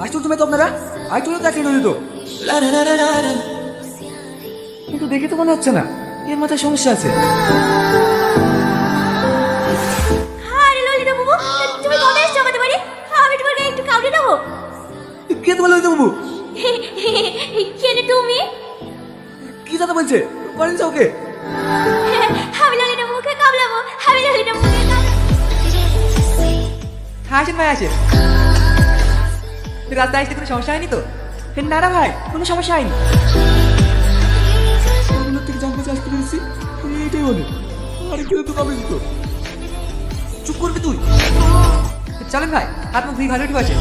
আশ্চর্য মেয়ে তো আপনারা, আই চলে তাকিয়ে রইল তো, কিন্তু দেখে তো মনে হচ্ছে না এর মাথায় সমস্যা আছে। আরে ললিতা বাবু, তুমি কবে এসছো আমাদের বাড়ি? আমি তোমাকে একটু খাওয়াতে দেবো। কে তোমার ললিতা বাবু? কেন তুমি? কি দাদা বলছে, করেন ওকে? আমি ললিতা বাবুকে কামড়াবো, আমি ললিতা বাবুকে আসেন ভাই আসেন। রাস্তায় আসতে কোনো সমস্যা হয়নি তো? না না ভাই, কোনো সমস্যা হয়নি। আপনার থেকে জানতে আসতে পেরেছি এটাই বলে, আরে কেউ তো কামড়ে দিত। চুপ করবি তুই। চলেন ভাই, হাত মুখ ধুই ভালো ঠিক আছে।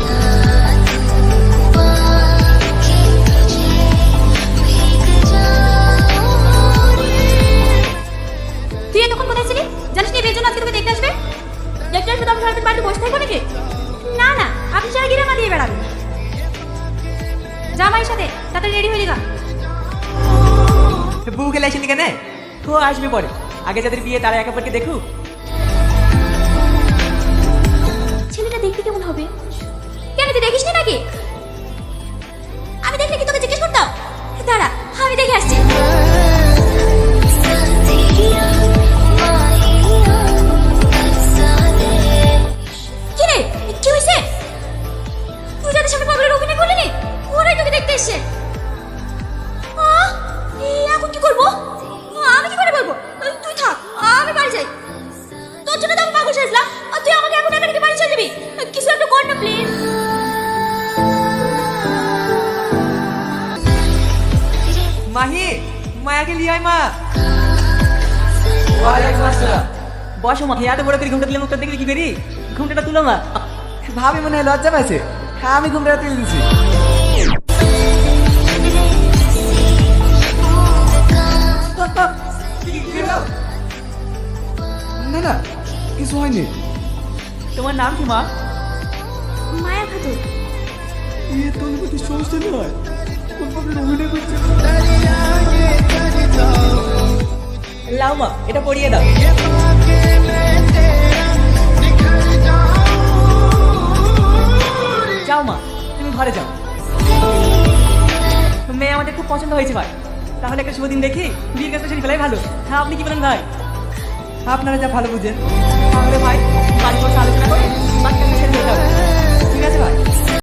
তুই এতক্ষণ কোথায় ছিলি? জানিস না বেজন আজকে তোকে দেখতে আসবে? দেখতে আসবে তো আমি সারাদিন বাড়িতে বসে থাকবো নাকি? না না, আপনি সারা গিরে মা দিয়ে বেড়াবেন। যা মায়ের সাথে, তাড়াতাড়ি রেডি হয়ে গা। বউ গেলে আসেনি কেন? ও আসবে পরে, আগে যাদের বিয়ে তারা একে অপরকে দেখুক। ছেলেটা দেখতে কেমন হবে? কেন তুই দেখিসনি নাকি? আমি দেখলে কি তোকে জিজ্ঞেস করতাম? দাঁড়া, আমি দেখে আসছি। কি রে, কি হয়েছে? তুই যাদের সামনে পাগলের অভিনয় করলি নি, ওরাই তোকে দেখতে এসছে। এখন কি করবো? আমি কি করে বলবো? তুই থাক, আমি বাড়ি যাই। তোর জন্য তো আমি পাগল সাজলাম, আর তুই আমাকে এখন একা রেখে বাড়ি চলে যাবি। কিছু একটা কর না প্লিজ। মাহি, মায়াকে লিয়ে আয় মা। ওয়ালাইকুম আসসালাম। বসো মা, এত বড় করে ঘুমটা দিলে মুখটা দেখলে কি করি? ঘুমটা তুলো মা। ভাবি মনে হয় লজ্জা পাইছে। হ্যাঁ আমি ঘুমটা তুলে দিছি। না না, কিছু হয়নি। তোমার নাম কি মা? মায়া খাতুন। এ তোর প্রতি সমস্যা নয়, তোর পাগলের অভিনয় করছে। লাও মা, এটা পরিয়ে দাও। যাও মা, তুমি ঘরে যাও। মেয়ে আমাদের খুব পছন্দ হয়েছে ভাই, তাহলে একটা শুভ দিন দেখি বিয়ের কাছে সেরে ফেলাই ভালো। হ্যাঁ আপনি কি বলেন ভাই? আপনারা যা ভালো বুঝেন। তাহলে ভাই বাড়ি বসে আলোচনা করে বাকি কাজটা সেরে ফেলতে হবে। ঠিক আছে ভাই?